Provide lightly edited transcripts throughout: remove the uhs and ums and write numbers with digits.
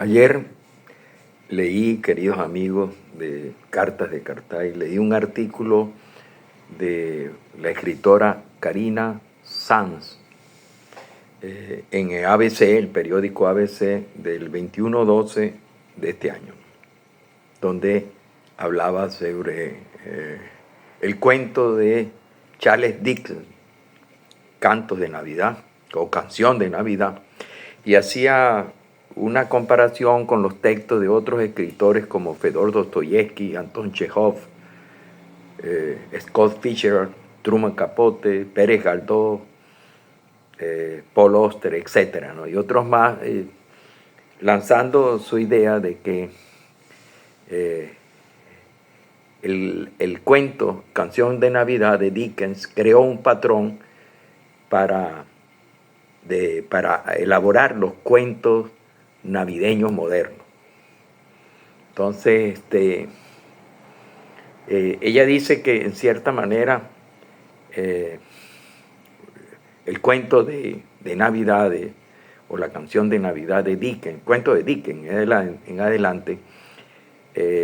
Ayer leí, queridos amigos de Cartas de Cartay, leí un artículo de la escritora Karina Sanz en ABC, el periódico ABC del 21/12 de este año, donde hablaba sobre el cuento de Charles Dickens, Cantos de Navidad o Canción de Navidad, y hacía una comparación con los textos de otros escritores como Fedor Dostoyevsky, Anton Chekhov, Scott Fitzgerald, Truman Capote, Pérez Galdós, Paul Auster, etc., ¿no? Y otros más, lanzando su idea de que el cuento Canción de Navidad de Dickens creó un patrón para elaborar los cuentos navideños modernos. Entonces, ella dice que en cierta manera el cuento de Navidad o la canción de Navidad de Dickens, cuento de Dickens en adelante,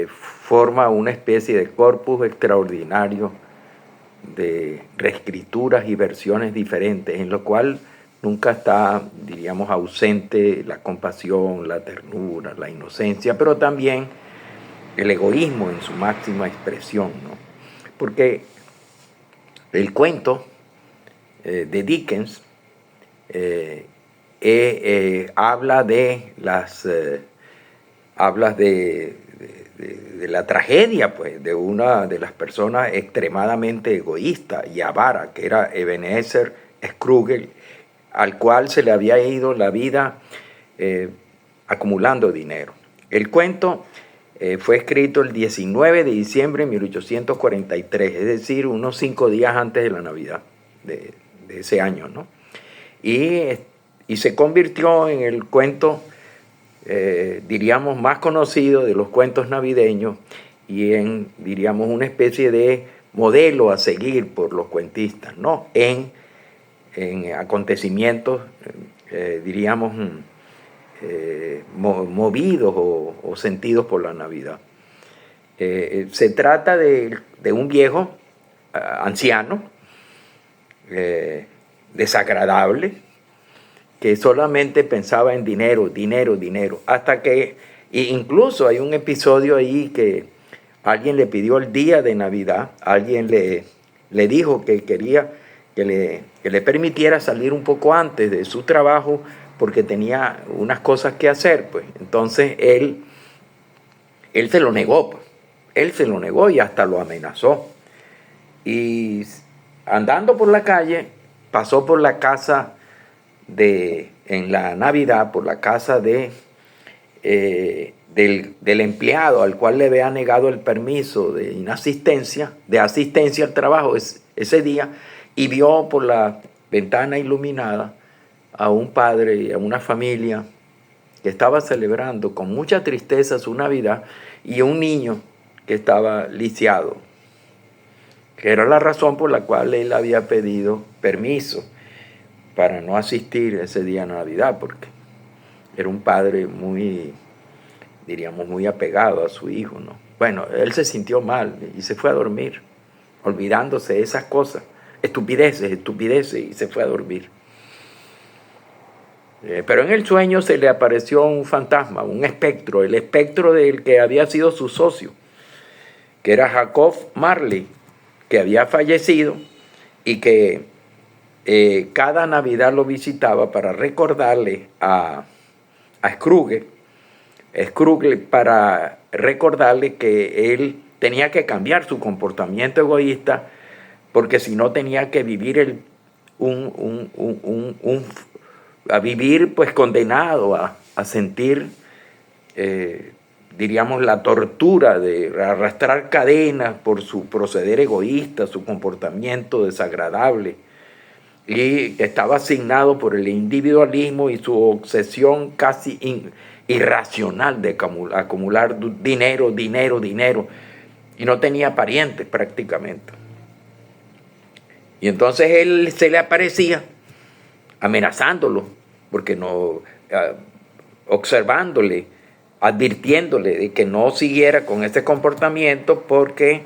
forma una especie de corpus extraordinario de reescrituras y versiones diferentes, en lo cual nunca está, diríamos, ausente la compasión, la ternura, la inocencia, pero también el egoísmo en su máxima expresión, ¿no? Porque el cuento de Dickens habla de la tragedia, pues, de una de las personas extremadamente egoísta y avara, que era Ebenezer Scrooge, al cual se le había ido la vida acumulando dinero. El cuento fue escrito el 19 de diciembre de 1843, es decir, unos 5 días antes de la Navidad de ese año, ¿no? Y se convirtió en el cuento, diríamos, más conocido de los cuentos navideños y en, diríamos, una especie de modelo a seguir por los cuentistas, ¿no? En acontecimientos, diríamos, movidos o sentidos por la Navidad. Se trata de un viejo anciano, desagradable, que solamente pensaba en dinero, dinero, dinero, hasta que, incluso hay un episodio ahí que alguien le pidió el día de Navidad, alguien le dijo que quería que le permitiera salir un poco antes de su trabajo porque tenía unas cosas que hacer, pues. Entonces él se lo negó, pues. Él se lo negó y hasta lo amenazó. Y andando por la calle, pasó por la casa en la Navidad, por la casa del empleado al cual le había negado el permiso de asistencia al trabajo ese día, y vio por la ventana iluminada a un padre y a una familia que estaba celebrando con mucha tristeza su Navidad, y a un niño que estaba lisiado, que era la razón por la cual él había pedido permiso para no asistir ese día a Navidad, porque era un padre muy, diríamos, muy apegado a su hijo, ¿no? Bueno, él se sintió mal y se fue a dormir, olvidándose de esas cosas, estupideces, y se fue a dormir. Pero en el sueño se le apareció un fantasma, un espectro, el espectro del que había sido su socio, que era Jacob Marley, que había fallecido y que cada Navidad lo visitaba para recordarle a Scrooge, para recordarle que él tenía que cambiar su comportamiento egoísta, porque si no tenía que vivir a vivir pues condenado a sentir, diríamos, la tortura de arrastrar cadenas por su proceder egoísta, su comportamiento desagradable, y estaba asignado por el individualismo y su obsesión casi irracional de acumular dinero, y no tenía parientes prácticamente. Y entonces él se le aparecía amenazándolo, porque no, observándole advirtiéndole de que no siguiera con ese comportamiento porque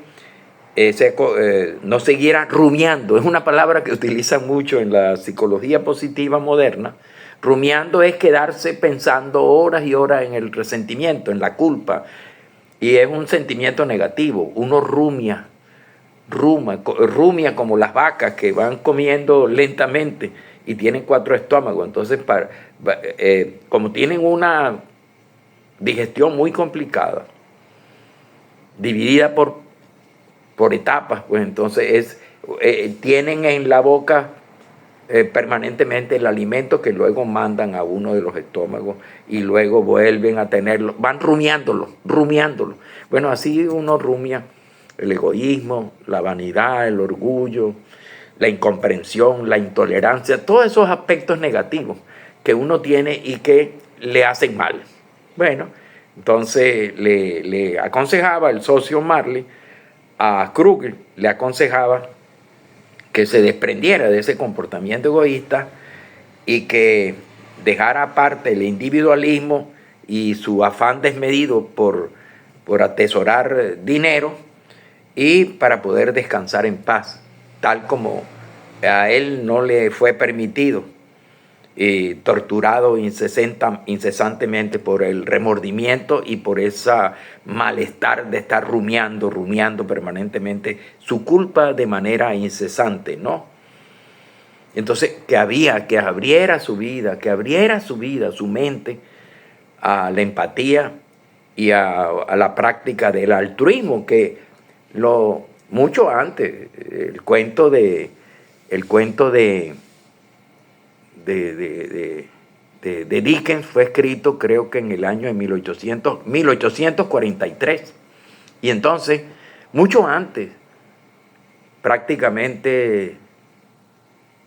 no siguiera rumiando. Es una palabra que utilizan mucho en la psicología positiva moderna. Rumiando es quedarse pensando horas y horas en el resentimiento, en la culpa, y es un sentimiento negativo. Uno rumia como las vacas que van comiendo lentamente y tienen 4 estómagos. Entonces, como tienen una digestión muy complicada, dividida por etapas, pues entonces tienen en la boca permanentemente el alimento que luego mandan a uno de los estómagos y luego vuelven a tenerlo, van rumiándolo. Bueno, así uno rumia el egoísmo, la vanidad, el orgullo, la incomprensión, la intolerancia, todos esos aspectos negativos que uno tiene y que le hacen mal. Bueno, entonces le aconsejaba el socio Marley a Kruger, le aconsejaba que se desprendiera de ese comportamiento egoísta y que dejara aparte el individualismo y su afán desmedido por atesorar dinero y para poder descansar en paz, tal como a él no le fue permitido, torturado incesantemente por el remordimiento y por ese malestar de estar rumiando permanentemente su culpa de manera incesante, ¿no? Entonces, que abriera su vida, su mente a la empatía y a la práctica del altruismo, que mucho antes, el cuento de Dickens fue escrito creo que en el año de 1843. Y entonces, mucho antes, prácticamente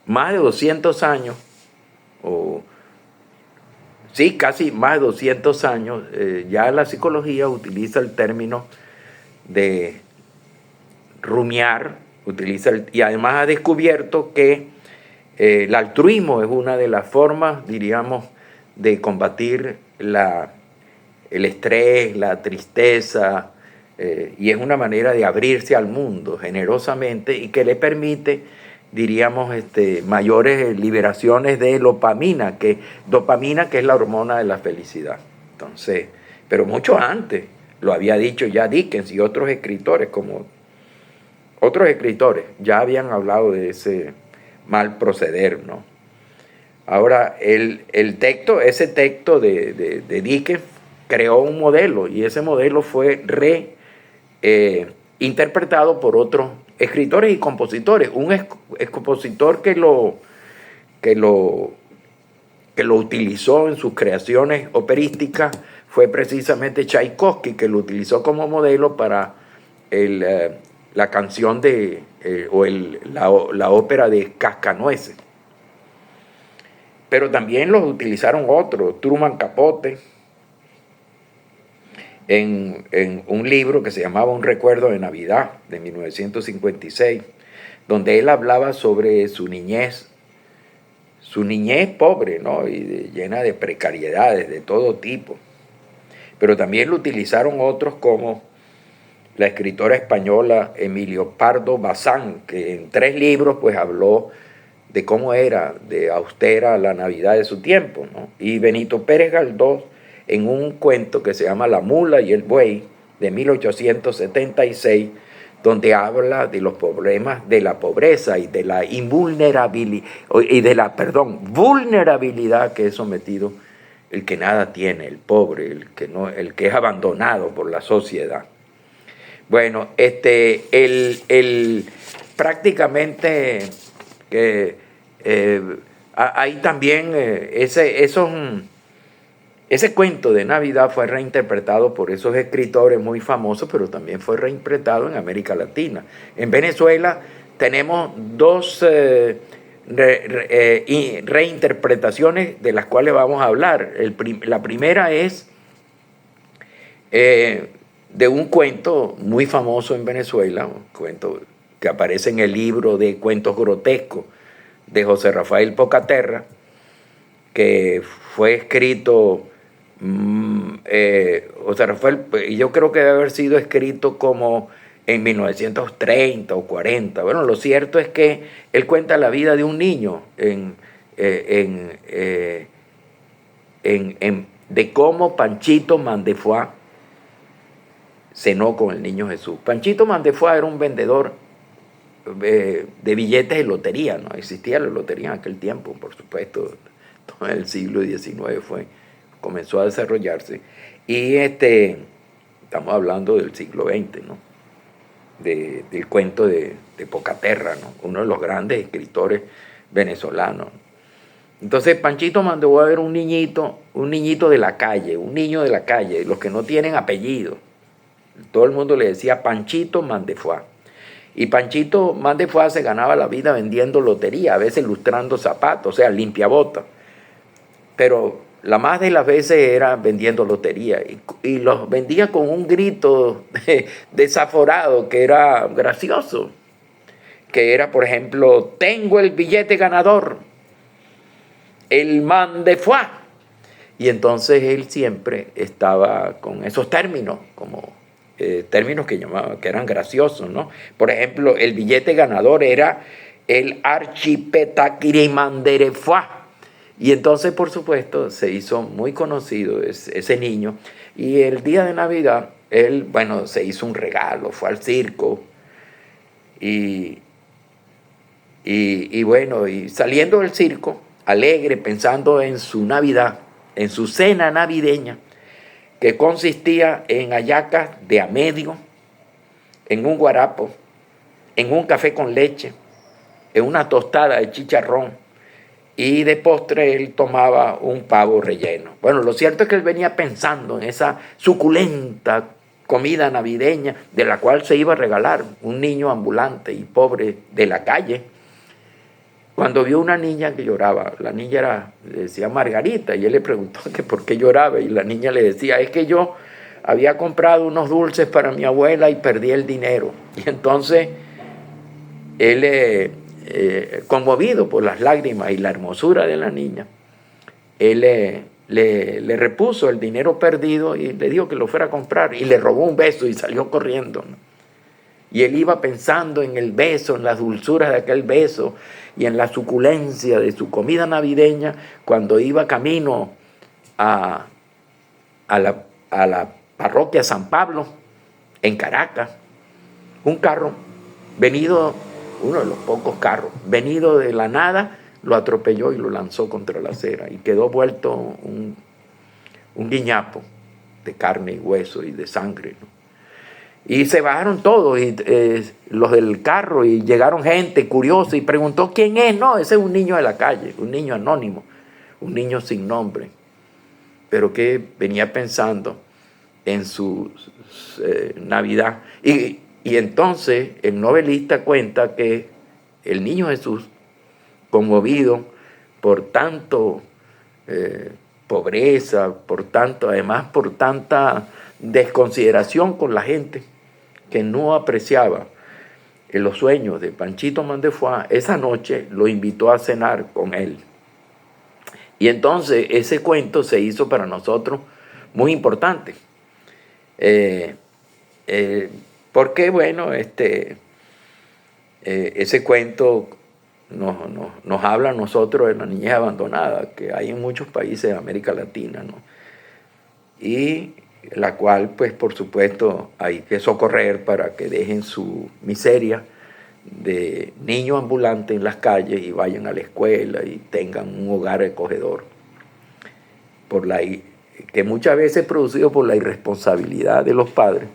más de 200 años, casi más de 200 años, ya la psicología utiliza el término de rumiar, y además ha descubierto que el altruismo es una de las formas, diríamos, de combatir el estrés, la tristeza, y es una manera de abrirse al mundo generosamente y que le permite, diríamos, mayores liberaciones de dopamina, que es la hormona de la felicidad. Entonces, pero mucho antes lo había dicho ya Dickens y otros escritores ya habían hablado de ese mal proceder, ¿no? Ahora, ese texto de Dickens creó un modelo y ese modelo fue interpretado por otros escritores y compositores. Un compositor que lo utilizó en sus creaciones operísticas fue precisamente Tchaikovsky, que lo utilizó como modelo para la canción la ópera de Cascanueces. Pero también los utilizaron otros, Truman Capote, en un libro que se llamaba Un recuerdo de Navidad, de 1956, donde él hablaba sobre su niñez pobre, ¿no? Y llena de precariedades de todo tipo. Pero también lo utilizaron otros como la escritora española Emilio Pardo Bazán, que en 3 libros pues habló de cómo era de austera la Navidad de su tiempo, ¿no? Y Benito Pérez Galdós en un cuento que se llama La mula y el buey, de 1876, donde habla de los problemas de la pobreza y de la vulnerabilidad que es sometido el que nada tiene, el pobre, el que es abandonado por la sociedad. Bueno, prácticamente hay también ese cuento de Navidad fue reinterpretado por esos escritores muy famosos, pero también fue reinterpretado en América Latina. En Venezuela tenemos 2 reinterpretaciones de las cuales vamos a hablar. La primera es de un cuento muy famoso en Venezuela, un cuento que aparece en el libro de cuentos grotescos de José Rafael Pocaterra, que fue escrito José Rafael, yo creo que debe haber sido escrito como en 1930 o 40. Bueno, lo cierto es que él cuenta la vida de un niño de cómo Panchito Mandefuá cenó con el niño Jesús. Panchito Mandefuá era un vendedor de billetes de lotería, no existía la lotería en aquel tiempo, por supuesto, todo el siglo XIX comenzó a desarrollarse, y estamos hablando del siglo XX, ¿no? Del cuento de Pocaterra, ¿no? Uno de los grandes escritores venezolanos. Entonces Panchito Mandefuá era un niñito de la calle, un niño de la calle, los que no tienen apellido. Todo el mundo le decía Panchito Mandefuá. Y Panchito Mandefuá se ganaba la vida vendiendo lotería, a veces lustrando zapatos, o sea, limpiabota. Pero la más de las veces era vendiendo lotería. Y los vendía con un grito desaforado que era gracioso. Que era, por ejemplo, tengo el billete ganador, el Mandefuá. Y entonces él siempre estaba con esos términos, como términos que eran graciosos, ¿no? Por ejemplo, el billete ganador era el Archipetacrimanderefuá. Y entonces, por supuesto, se hizo muy conocido ese niño. Y el día de Navidad, él, bueno, se hizo un regalo, fue al circo. Y bueno, y saliendo del circo, alegre, pensando en su Navidad, en su cena navideña, que consistía en hallacas de a medio, en un guarapo, en un café con leche, en una tostada de chicharrón, y de postre él tomaba un pavo relleno. Bueno, lo cierto es que él venía pensando en esa suculenta comida navideña de la cual se iba a regalar un niño ambulante y pobre de la calle, cuando vio una niña que lloraba. La niña le decía Margarita, y él le preguntó que por qué lloraba, y la niña le decía, es que yo había comprado unos dulces para mi abuela y perdí el dinero. Y entonces él, conmovido por las lágrimas y la hermosura de la niña, él le repuso el dinero perdido y le dijo que lo fuera a comprar, y le robó un beso y salió corriendo, ¿no? Y él iba pensando en el beso, en las dulzuras de aquel beso y en la suculencia de su comida navideña cuando iba camino a la parroquia San Pablo en Caracas. Un carro venido, uno de los pocos carros, venido de la nada, lo atropelló y lo lanzó contra la acera y quedó vuelto un guiñapo de carne y hueso y de sangre, ¿no? Y se bajaron todos, los del carro, y llegaron gente curiosa y preguntó quién es. No, ese es un niño de la calle, un niño anónimo, un niño sin nombre, pero que venía pensando en su Navidad. Y entonces el novelista cuenta que el niño Jesús, conmovido por tanto pobreza, además por tanta desconsideración con la gente, que no apreciaba los sueños de Panchito Mandefuá, esa noche lo invitó a cenar con él. Y entonces ese cuento se hizo para nosotros muy importante. Porque, bueno, ese cuento nos habla a nosotros de la niñez abandonada que hay en muchos países de América Latina, ¿no? Y la cual, pues, por supuesto, hay que socorrer para que dejen su miseria de niño ambulante en las calles y vayan a la escuela y tengan un hogar acogedor, que muchas veces es producido por la irresponsabilidad de los padres,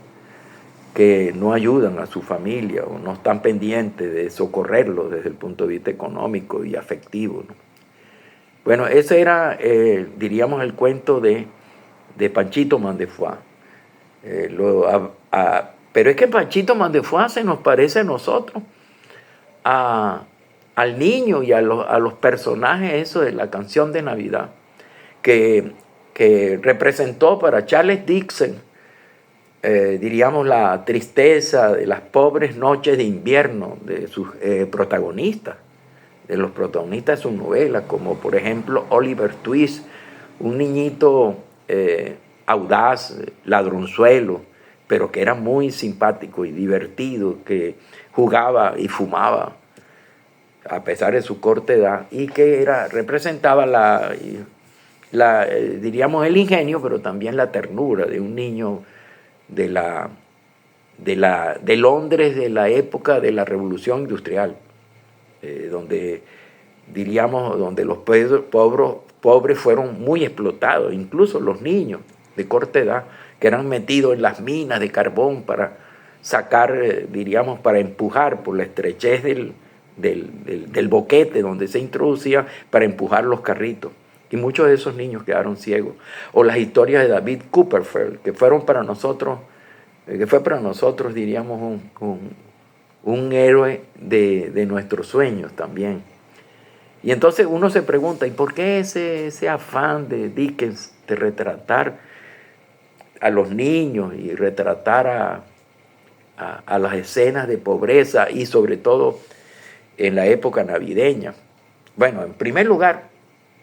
que no ayudan a su familia o no están pendientes de socorrerlos desde el punto de vista económico y afectivo, ¿no? Bueno, ese era, diríamos, el cuento de Panchito Mandefuá. Pero es que Panchito Mandefuá se nos parece a nosotros, al niño y a los personajes eso de la canción de Navidad, que representó para Charles Dickens, diríamos, la tristeza de las pobres noches de invierno de sus protagonistas, de los protagonistas de sus novelas, como por ejemplo Oliver Twist, un niñito audaz, ladronzuelo, pero que era muy simpático y divertido, que jugaba y fumaba a pesar de su corta edad, y que representaba diríamos el ingenio, pero también la ternura de un niño de Londres de la época de la Revolución Industrial, donde los pobres fueron muy explotados, incluso los niños de corta edad, que eran metidos en las minas de carbón para sacar, para empujar por la estrechez del boquete donde se introducía, para empujar los carritos. Y muchos de esos niños quedaron ciegos. O las historias de David Copperfield, que fue para nosotros, diríamos, un héroe de nuestros sueños también. Y entonces uno se pregunta, ¿y por qué ese afán de Dickens de retratar a los niños y retratar a las escenas de pobreza y sobre todo en la época navideña? Bueno, en primer lugar,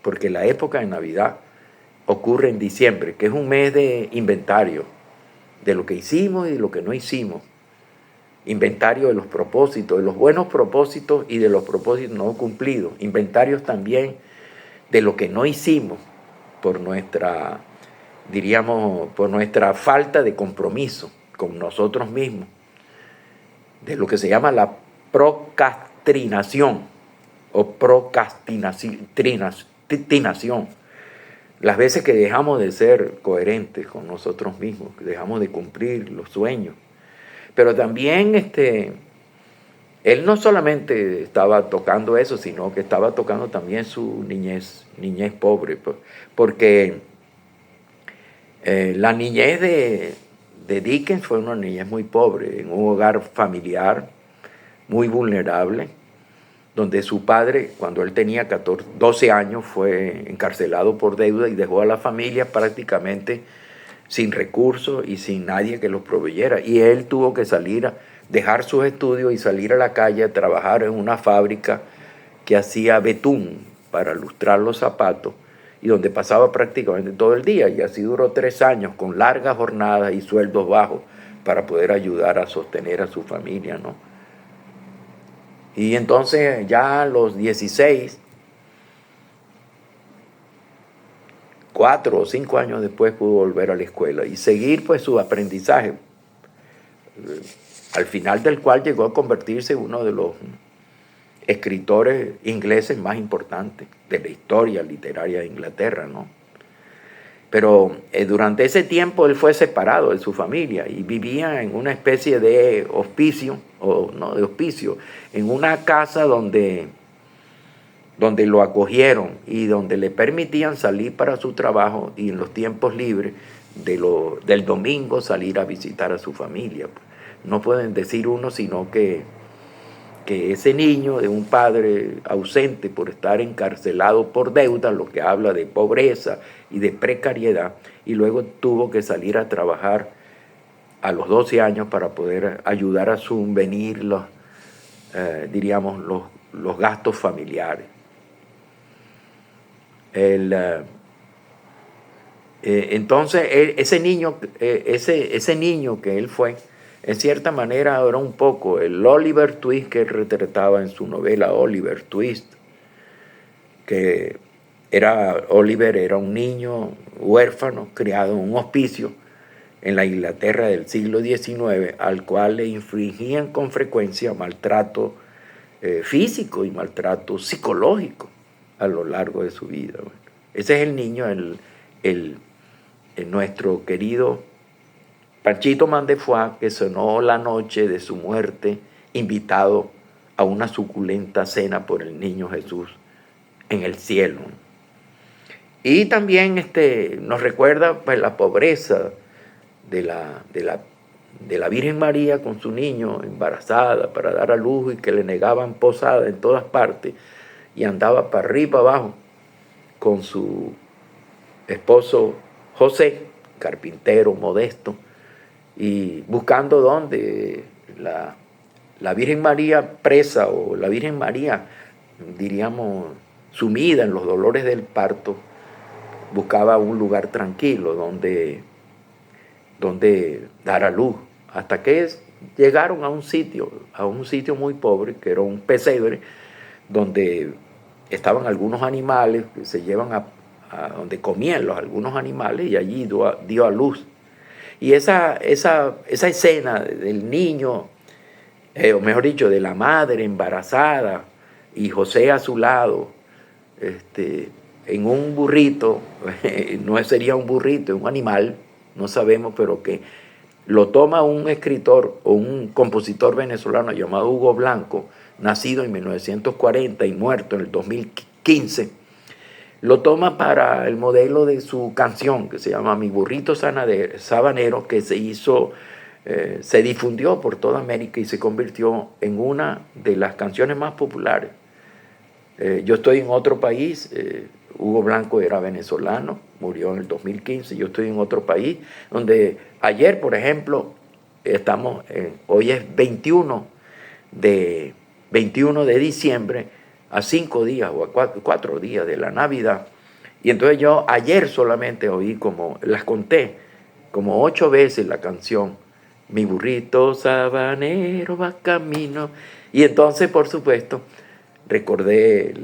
porque la época de Navidad ocurre en diciembre, que es un mes de inventario de lo que hicimos y de lo que no hicimos. Inventario de los propósitos, de los buenos propósitos y de los propósitos no cumplidos. Inventarios también de lo que no hicimos por nuestra falta de compromiso con nosotros mismos. De lo que se llama la procrastinación o procrastinación. Las veces que dejamos de ser coherentes con nosotros mismos, que dejamos de cumplir los sueños. Pero también él no solamente estaba tocando eso, sino que estaba tocando también su niñez pobre, porque la niñez de Dickens fue una niñez muy pobre, en un hogar familiar muy vulnerable, donde su padre, cuando él tenía 12 años, fue encarcelado por deuda y dejó a la familia prácticamente sin recursos y sin nadie que los proveyera. Y él tuvo que dejar sus estudios y salir a la calle a trabajar en una fábrica que hacía betún para lustrar los zapatos y donde pasaba prácticamente todo el día. Y así duró 3 años con largas jornadas y sueldos bajos para poder ayudar a sostener a su familia, ¿no? Y entonces ya a los 16, 4 o 5 años después pudo volver a la escuela y seguir pues su aprendizaje, al final del cual llegó a convertirse en uno de los escritores ingleses más importantes de la historia literaria de Inglaterra, ¿no? Pero durante ese tiempo él fue separado de su familia y vivía en una especie de hospicio, en una casa donde lo acogieron y donde le permitían salir para su trabajo y en los tiempos libres del domingo salir a visitar a su familia. No pueden decir uno sino que ese niño de un padre ausente por estar encarcelado por deuda, lo que habla de pobreza y de precariedad, y luego tuvo que salir a trabajar a los 12 años para poder ayudar a subvenir los gastos familiares. Entonces ese niño que él fue, en cierta manera era un poco el Oliver Twist que él retrataba en su novela Oliver Twist, que Oliver era un niño huérfano criado en un hospicio en la Inglaterra del siglo XIX, al cual le infligían con frecuencia maltrato físico y maltrato psicológico a lo largo de su vida. Bueno, ese es el niño, nuestro querido Panchito Mandefuá, que sonó la noche de su muerte, invitado a una suculenta cena por el niño Jesús en el cielo. Y también nos recuerda pues, la pobreza de la Virgen María con su niño embarazada para dar a luz y que le negaban posada en todas partes y andaba para arriba abajo con su esposo José, carpintero modesto, y buscando dónde la Virgen María presa o la Virgen María, diríamos, sumida en los dolores del parto, buscaba un lugar tranquilo donde dar a luz, hasta que llegaron a un sitio muy pobre, que era un pesebre, donde estaban algunos animales que se llevan a donde comían algunos animales, y allí dio a luz. Y esa escena del niño, o mejor dicho, de la madre embarazada y José a su lado, en un burrito, no sería un burrito, es un animal, no sabemos, pero que lo toma un escritor o un compositor venezolano llamado Hugo Blanco, nacido en 1940 y muerto en el 2015, lo toma para el modelo de su canción que se llama Mi burrito sabanero, que se difundió por toda América y se convirtió en una de las canciones más populares. Yo estoy en otro país, Hugo Blanco era venezolano, murió en el 2015, yo estoy en otro país, donde ayer, por ejemplo, hoy es 21 de diciembre, a 5 días o a 4 días de la Navidad, y entonces yo ayer solamente oí las conté, como 8 veces la canción, Mi burrito sabanero va camino, y entonces, por supuesto, recordé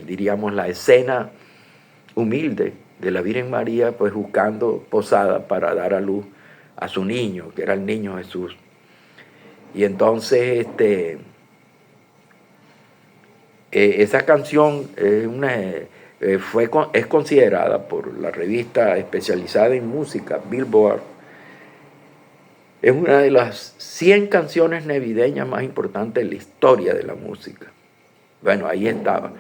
diríamos, la escena humilde de la Virgen María, pues buscando posada para dar a luz a su niño, que era el niño Jesús. Y entonces esa canción es considerada por la revista especializada en música, Billboard, es una de las 100 canciones navideñas más importantes de la historia de la música. Bueno, ahí estaba,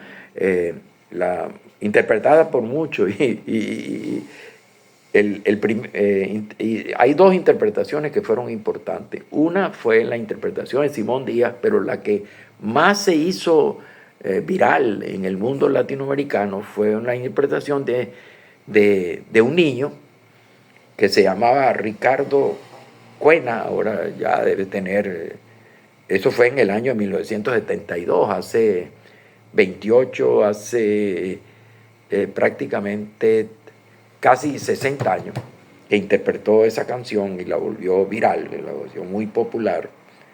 interpretada por muchos, y hay 2 interpretaciones que fueron importantes. Una fue la interpretación de Simón Díaz, pero la que más se hizo viral en el mundo latinoamericano fue una interpretación de un niño que se llamaba Ricardo Cuena, ahora ya debe tener, eso fue en el año 1972, hace prácticamente casi 60 años, que interpretó esa canción y la volvió viral, la volvió muy popular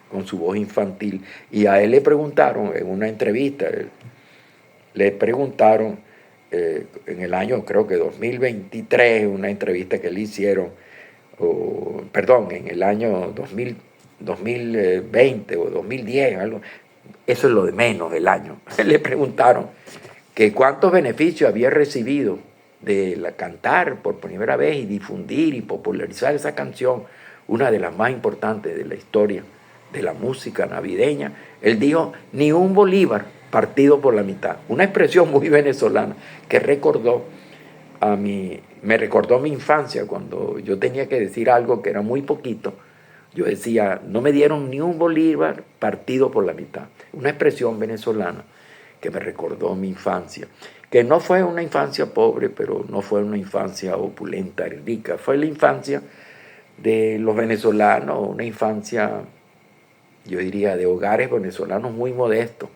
con su voz infantil. Y a él le preguntaron en una entrevista, en el año creo que 2023, una entrevista que le hicieron, en el año 2020 o 2010, algo, eso es lo de menos del año. Le preguntaron que cuántos beneficios había recibido de cantar por primera vez y difundir y popularizar esa canción, una de las más importantes de la historia de la música navideña. Él dijo, ni un bolívar partido por la mitad. Una expresión muy venezolana que me recordó mi infancia, cuando yo tenía que decir algo que era muy poquito. Yo decía, no me dieron ni un bolívar partido por la mitad. Una expresión venezolana que me recordó mi infancia, que no fue una infancia pobre, pero no fue una infancia opulenta y rica. Fue la infancia de los venezolanos, una infancia, yo diría, de hogares venezolanos muy modestos,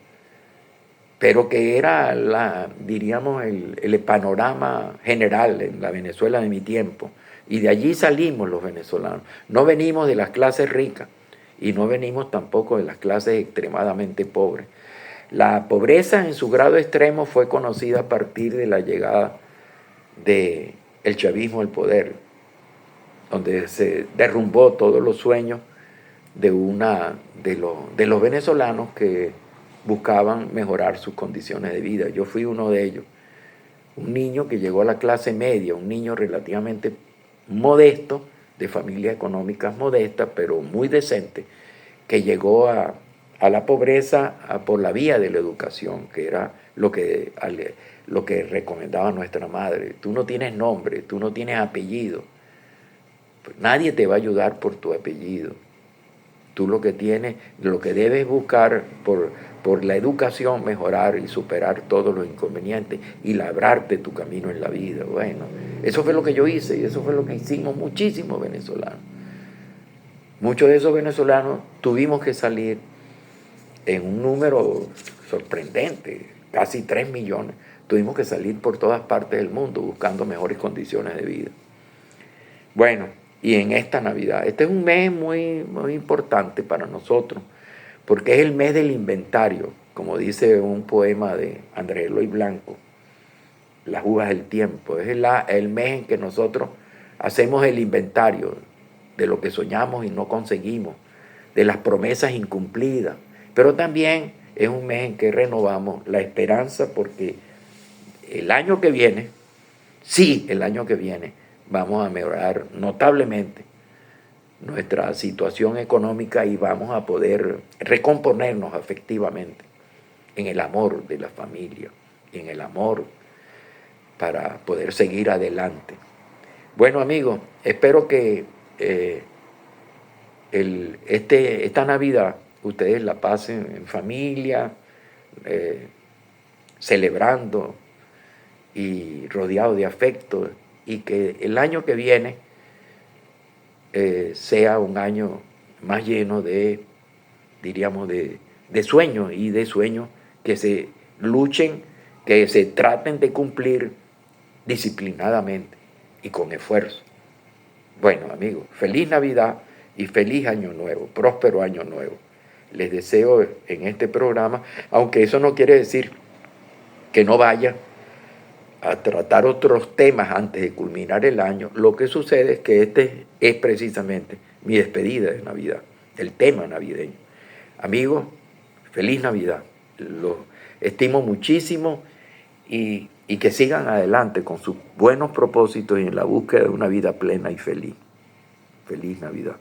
pero que era diríamos, el panorama general en la Venezuela de mi tiempo. Y de allí salimos los venezolanos. No venimos de las clases ricas y no venimos tampoco de las clases extremadamente pobres. La pobreza en su grado extremo fue conocida a partir de la llegada del chavismo al poder, donde se derrumbó todos los sueños de los venezolanos que buscaban mejorar sus condiciones de vida. Yo fui uno de ellos, un niño que llegó a la clase media, un niño relativamente modesto, de familias económicas modestas, pero muy decente, que llegó a la pobreza por la vía de la educación, que era lo que recomendaba nuestra madre. Tú no tienes nombre, tú no tienes apellido, pues nadie te va a ayudar por tu apellido. Tú lo que debes buscar por la educación, mejorar y superar todos los inconvenientes y labrarte tu camino en la vida. Bueno, eso fue lo que yo hice y eso fue lo que hicimos muchísimos venezolanos. Muchos de esos venezolanos tuvimos que salir en un número sorprendente. casi 3 millones, tuvimos que salir por todas partes del mundo buscando mejores condiciones de vida. Bueno, y en esta Navidad, este es un mes muy, muy importante para nosotros, porque es el mes del inventario, como dice un poema de Andrés Eloy Blanco, Las uvas del tiempo. Es el mes en que nosotros hacemos el inventario de lo que soñamos y no conseguimos, de las promesas incumplidas, pero también es un mes en que renovamos la esperanza, porque el año que viene, sí, el año que viene, vamos a mejorar notablemente nuestra situación económica y vamos a poder recomponernos efectivamente en el amor de la familia, en el amor para poder seguir adelante. Bueno, amigos, espero que esta Navidad ustedes la pasen en familia, celebrando y rodeado de afecto, y que el año que viene sea un año más lleno de, diríamos, de sueños, y de sueños que se luchen, que se traten de cumplir disciplinadamente y con esfuerzo. Bueno, amigos, feliz Navidad y feliz Año Nuevo, próspero Año Nuevo. Les deseo en este programa, aunque eso no quiere decir que no vaya a tratar otros temas antes de culminar el año. Lo que sucede es que este es precisamente mi despedida de Navidad, el tema navideño. Amigos, feliz Navidad. Los estimo muchísimo y que sigan adelante con sus buenos propósitos y en la búsqueda de una vida plena y feliz. Feliz Navidad.